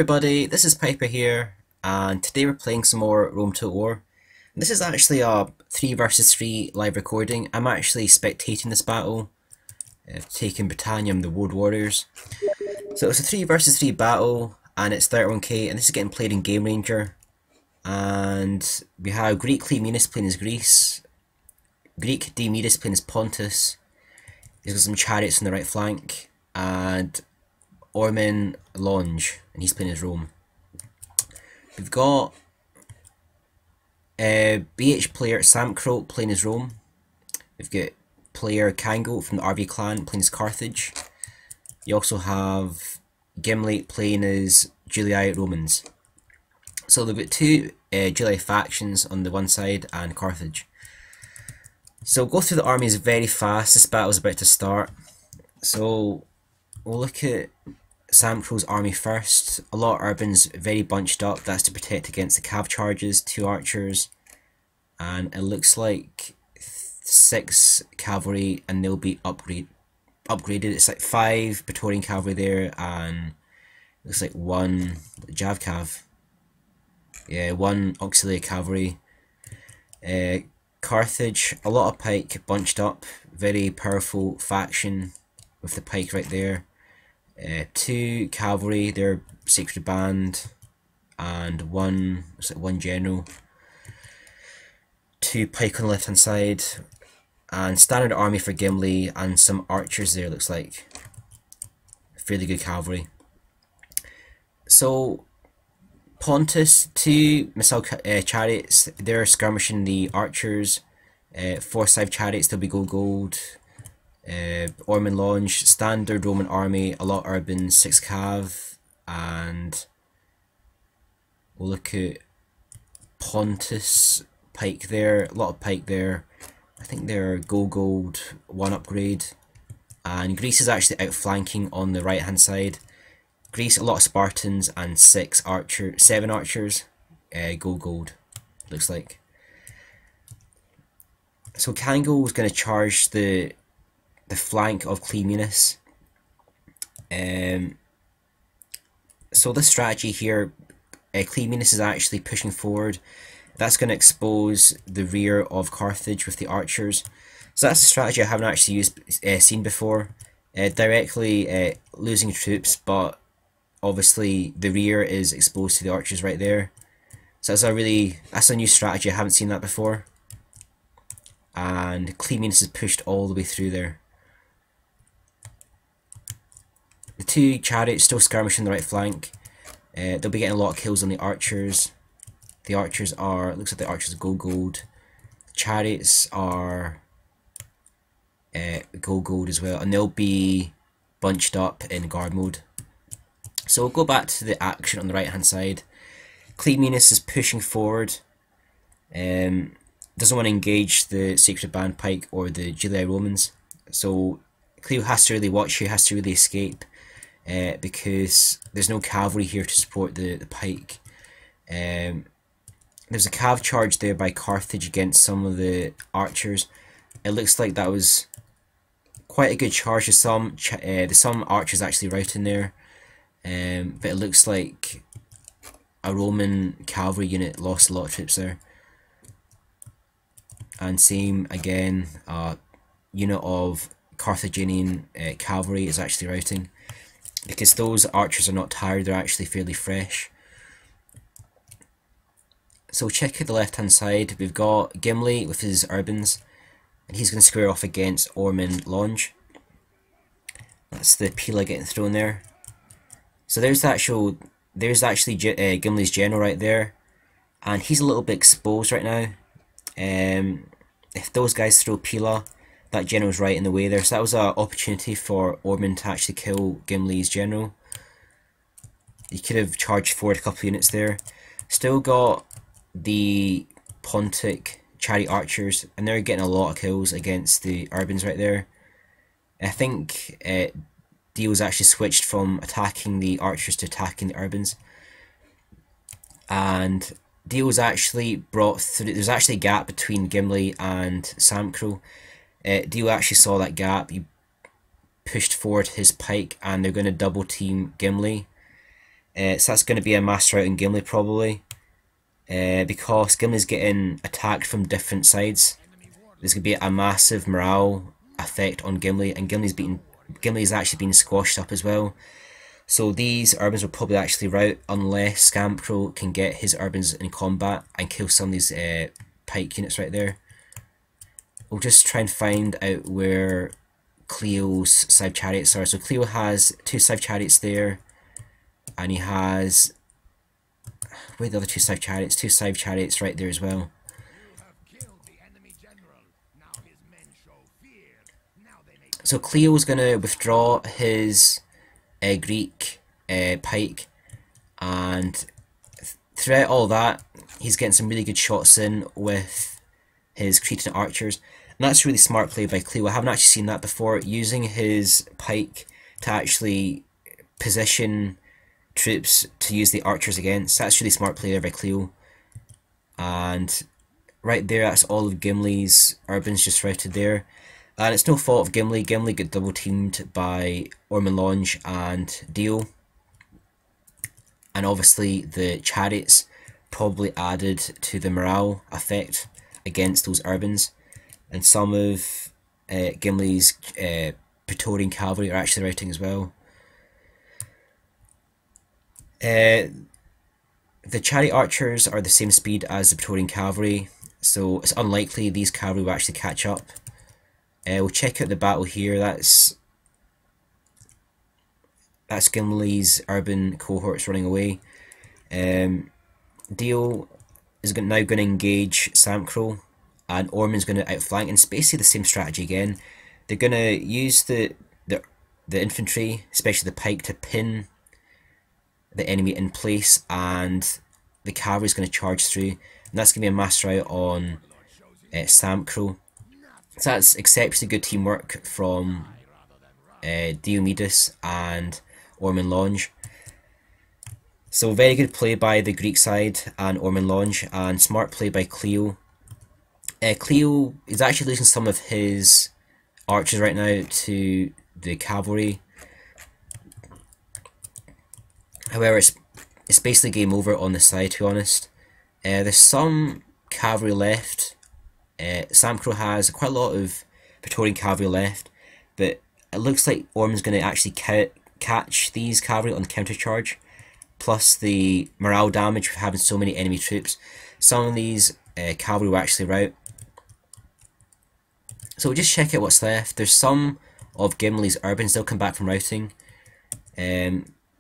everybody, this is Piper here, and today we're playing some more Rome Total War. This is actually a 3 versus 3 live recording. I'm actually spectating this battle. I've taken Britannia, the World Warriors. So it's a 3 versus 3 battle, and it's 31k, and this is getting played in Game Ranger. And we have GREEK-KLEOMENIS playing as Greece, GREEK-DIOMIDIS playing as Pontus. He's got some chariots on the right flank, and OrmenLange, and he's playing as Rome. We've got BH player SAMCRO playing as Rome. We've got player CANGO from the RV clan playing as Carthage. You also have Gimli playing as Julii Romans. So they've got two Julii factions on the one side and Carthage. So go through the armies very fast. This battle is about to start. So we'll look at SAMCRO's army first. A lot of urbans very bunched up. That's to protect against the cav charges, 2 archers, and it looks like 6 cavalry, and they'll be upgraded. It's like 5 Praetorian cavalry there, and it looks like 1 Jav cav. Yeah, 1 auxiliary cavalry. Carthage, a lot of pike bunched up. Very powerful faction with the pike right there. 2 cavalry, their sacred band, and 1 general. 2 pike on the left hand side, and standard army for Gimli, and some archers there. Looks like fairly good cavalry. So Pontus, 2 missile chariots, they're skirmishing the archers. 4 scythe chariots, they'll be gold. OrmenLange, standard Roman army, a lot urban, 6 cav, and we'll look at Pontus, pike there, a lot of pike there. I think they're gold, 1 upgrade, and Greece is actually outflanking on the right hand side. Greece, a lot of Spartans and 7 archers, gold, looks like. So CANGO is going to charge the flank of KLEOMENIS. So this strategy here, KLEOMENIS is actually pushing forward. That's going to expose the rear of Carthage with the archers. So that's a strategy I haven't actually seen before. Directly losing troops, but obviously the rear is exposed to the archers right there. So that's a new strategy. I haven't seen that before. And KLEOMENIS is pushed all the way through there. The 2 chariots still skirmishing the right flank. They'll be getting a lot of kills on the archers. The archers are, looks like the archers are gold. The chariots are gold as well, and they'll be bunched up in guard mode. So we'll go back to the action on the right hand side. KLEOMENIS is pushing forward. Doesn't want to engage the sacred band pike or the Julii Romans. So Cleo has to really watch here, has to really escape. Because there's no cavalry here to support the pike. There's a cav charge there by Carthage against some of the archers. It looks like that was quite a good charge. There's some archers actually routing there, but it looks like a Roman cavalry unit lost a lot of troops there. And same again, unit of Carthaginian cavalry is actually routing. Because those archers are not tired, they're actually fairly fresh. So check out the left hand side, we've got Gimli with his urbans, and he's going to square off against OrmenLange. That's the Pila getting thrown there. So there's actually Gimli's general right there, and he's a little bit exposed right now. If those guys throw Pila, that general's right in the way there, so that was an opportunity for Ormen to actually kill Gimli's general. He could have charged forward a couple units there. Still got the Pontic chariot archers, and they're getting a lot of kills against the urbans right there. I think Dio's actually switched from attacking the archers to attacking the urbans. And Dio's actually brought through, there's actually a gap between Gimli and SAMCRO. Dio actually saw that gap, he pushed forward his pike, and they're going to double team Gimli. So that's going to be a master out in Gimli probably, because Gimli's getting attacked from different sides. There's going to be a massive morale effect on Gimli, and Gimli's actually been squashed up as well. So these urbans will probably actually rout unless SAMCRO can get his urbans in combat and kill some of these pike units right there. We'll just try and find out where Cleo's side chariots are. So Cleo has 2 side chariots there, and he has, where are the other 2 side chariots? 2 side chariots right there as well. So Cleo's going to withdraw his Greek pike, and throughout all that he's getting some really good shots in with his Cretan archers, and that's really smart play by Cleo. I haven't actually seen that before, using his pike to actually position troops to use the archers against. That's really smart play there by Cleo. And right there, that's all of Gimli's urbans just routed there. And it's no fault of Gimli. Gimli got double teamed by OrmenLange and Dio. And obviously the chariots probably added to the morale effect against those urbans. And some of Gimli's Praetorian cavalry are actually routing as well. The chariot archers are the same speed as the Praetorian cavalry, so it's unlikely these cavalry will actually catch up. We'll check out the battle here. That's Gimli's urban cohorts running away. Dio is now going to engage SAMCRO, and Ormen's going to outflank, and it's basically the same strategy again. They're going to use the infantry, especially the pike, to pin the enemy in place, and the cavalry is going to charge through, and that's going to be a master out on SAMCRO. So that's exceptionally good teamwork from Diomidis and OrmenLange. So very good play by the Greek side and OrmenLange, and smart play by Cleo. Cleo is actually losing some of his archers right now to the cavalry. However, it's basically game over on the side, to be honest. There's some cavalry left. SAMCRO has quite a lot of Praetorian cavalry left, but it looks like Ormen's going to actually catch these cavalry on the counter charge, plus the morale damage of having so many enemy troops. Some of these cavalry will actually rout. So we'll just check out what's left. There's some of Gimli's urbans, they'll come back from routing.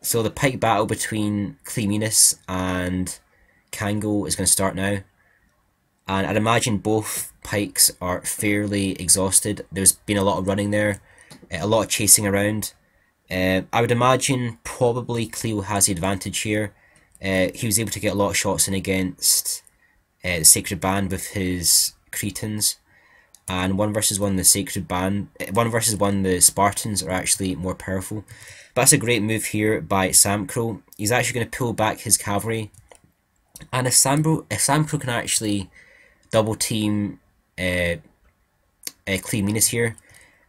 So the pike battle between KLEOMENIS and CANGO is going to start now. And I'd imagine both pikes are fairly exhausted. There's been a lot of running there, a lot of chasing around. I would imagine probably Cleo has the advantage here. He was able to get a lot of shots in against the Sacred Band with his Cretans. And 1 versus 1 the Sacred Band, 1 versus 1 the Spartans are actually more powerful. But that's a great move here by SAMCRO. He's actually going to pull back his cavalry. And if SAMCRO can actually double team KLEOMENIS here,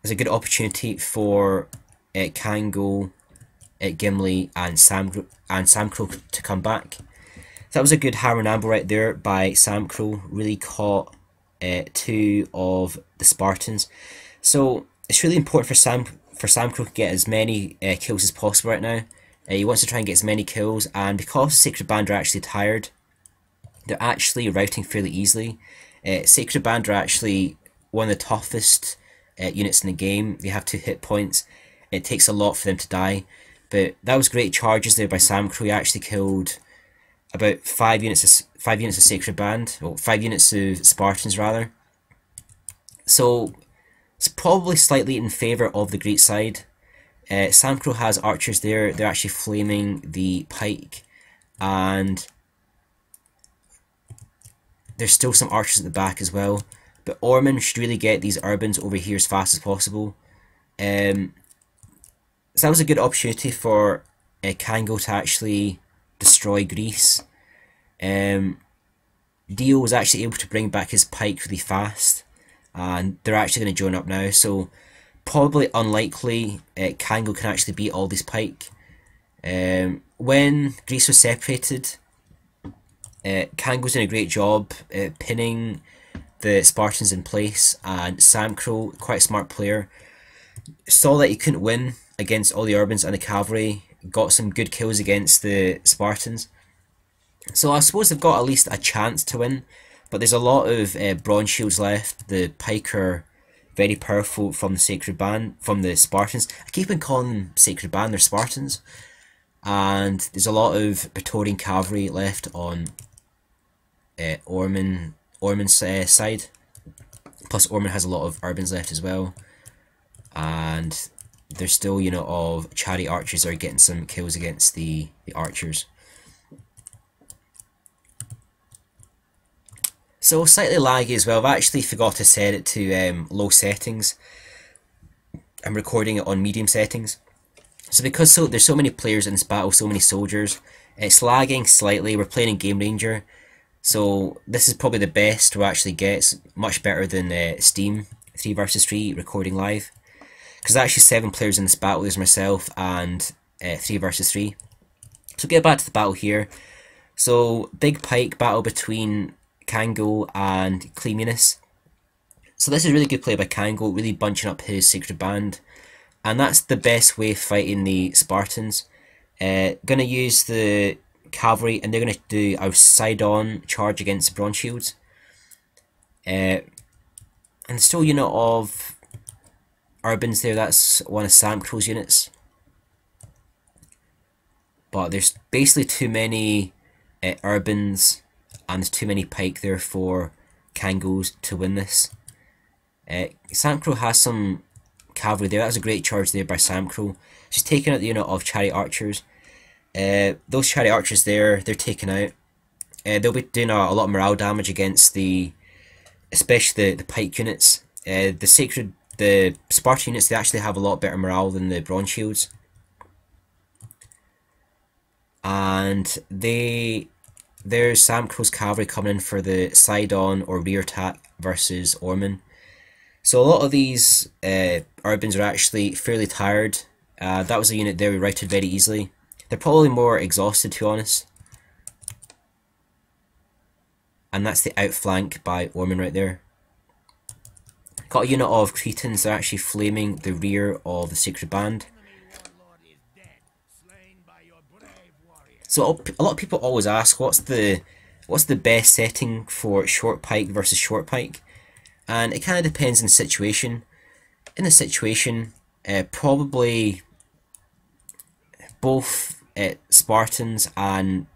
there's a good opportunity for CANGO, Gimli and SAMCRO to come back. So that was a good hammer and anvil right there by SAMCRO, really caught 2 of the Spartans. So it's really important for SAMCRO to get as many kills as possible right now. He wants to try and get as many kills, and because the Sacred Band are actually tired, they're actually routing fairly easily. Sacred Band are actually one of the toughest units in the game. They have 2 hit points. It takes a lot for them to die. But that was great charges there by SAMCRO. He actually killed about 5 units of Sacred Band, or 5 units of Spartans rather. So it's probably slightly in favour of the Greek side. SAMCRO has archers there. They're actually flaming the pike, and there's still some archers at the back as well. But Ormen should really get these urbans over here as fast as possible. So that was a good opportunity for CANGO to actually destroy Greece. Dio was actually able to bring back his pike really fast, and they're actually going to join up now. So probably unlikely CANGO can actually beat all these pike. when Greece was separated, CANGO's doing a great job pinning the Spartans in place, and SAMCRO, quite a smart player, saw that he couldn't win against all the Urbans and the cavalry, got some good kills against the Spartans. So I suppose they've got at least a chance to win, but there's a lot of bronze shields left. The pike are very powerful from the sacred band, from the Spartans. I keep on calling them sacred band, they're Spartans. And there's a lot of Praetorian cavalry left on Ormen's side. Plus Ormen has a lot of Urbans left as well. And there's still a unit of chariot archers that are getting some kills against the archers. So slightly laggy as well. I've actually forgot to set it to low settings. I'm recording it on medium settings. So because there's so many players in this battle, so many soldiers, it's lagging slightly. We're playing in Game Ranger, so this is probably the best we'll actually get. It's much better than Steam 3 vs 3 recording live. Because there's actually 7 players in this battle. There's myself and 3 vs 3. So get back to the battle here. So big pike battle between CANGO and GREEK-KLEOMENIS. So this is really good play by CANGO, really bunching up his sacred band. And that's the best way of fighting the Spartans. Gonna use the cavalry, and they're gonna do a side-on charge against the bronze shields. And still a unit of Urbans there. That's one of SAMCRO's units. But there's basically too many Urbans, and there's too many pike there for CANGOs to win this. SAMCRO has some cavalry there. That was a great charge there by SAMCRO. She's taking out the unit of chariot archers. Those chariot archers there, they're taken out. They'll be doing a lot of morale damage against especially the pike units. The Spartan units, they actually have a lot better morale than the bronze shields. And there's SAMCRO's cavalry coming in for the side-on or rear attack versus Ormen. So a lot of these Urbans are actually fairly tired. That was a unit there we routed very easily. They're probably more exhausted, to be honest. And that's the outflank by Ormen right there. Got a unit of Cretans, they're actually flaming the rear of the sacred band. So a lot of people always ask, what's the best setting for short pike versus short pike? And it kind of depends on the situation. In the situation, probably both Spartans and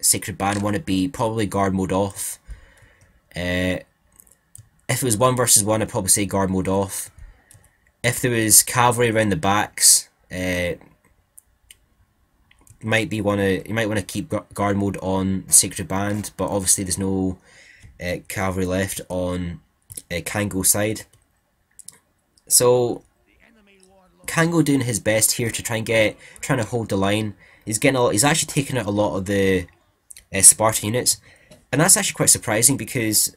Sacred Band want to be probably guard mode off. If it was 1 versus 1, I'd probably say guard mode off. If there was cavalry around the backs, you might want to keep guard mode on the Sacred Band, but obviously there's no cavalry left on CANGO's side. So CANGO doing his best here to trying to hold the line. He's actually taking out a lot of the Spartan units, and that's actually quite surprising because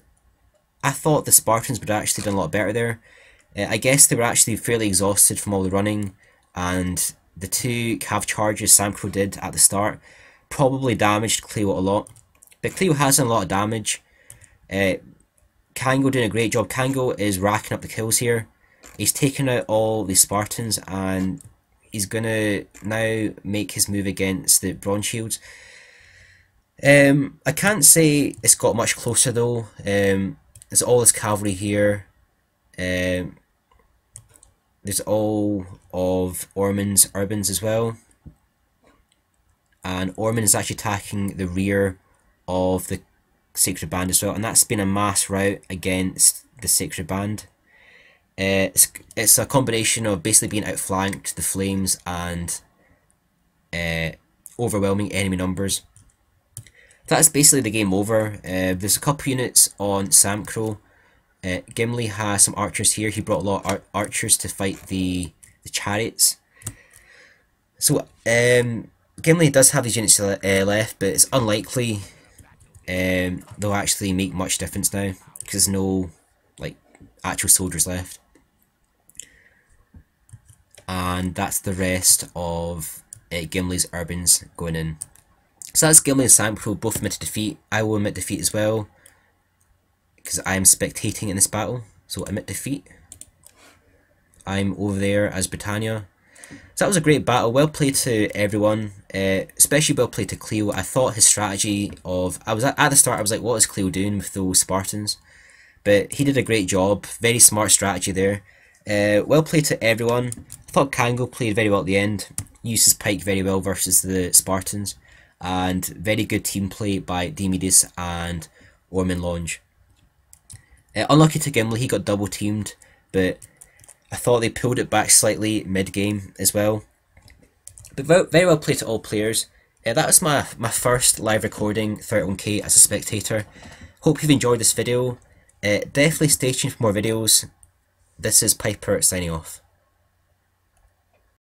I thought the Spartans would actually done a lot better there. I guess they were actually fairly exhausted from all the running, and the 2 cav charges SAMCRO did at the start probably damaged Cleo a lot. But Cleo has done a lot of damage. CANGO doing a great job. CANGO is racking up the kills here. He's taken out all the Spartans, and he's gonna now make his move against the bronze shields. I can't say it's got much closer though. There's all this cavalry here. There's all of Ormen's Urbans as well. And Ormen is actually attacking the rear of the Sacred Band as well, and that's been a mass rout against the Sacred Band. It's a combination of basically being outflanked, the flames, and overwhelming enemy numbers. That's basically the game over. There's a couple units on SAMCRO. Gimli has some archers here. He brought a lot of archers to fight the chariots. So Gimli does have these units left, but it's unlikely they'll actually make much difference now because there's no actual soldiers left. And that's the rest of Gimli's Urbans going in. So that's Gimli and SAMCRO both admit defeat. I will admit defeat as well, because I am spectating in this battle. So admit defeat. I'm over there as Britannia. So that was a great battle. Well played to everyone, especially well played to Cleo. I thought his strategy of... at the start I was like, what is Cleo doing with those Spartans? But he did a great job. Very smart strategy there. Well played to everyone. I thought CANGO played very well at the end. Used his pike very well versus the Spartans. And very good team play by Diomedes and OrmenLange. Unlucky to Gimli, he got double teamed, but I thought they pulled it back slightly mid-game as well. But very well played to all players. That was my first live recording 31k as a spectator. Hope you've enjoyed this video. Definitely stay tuned for more videos. This is Piper signing off.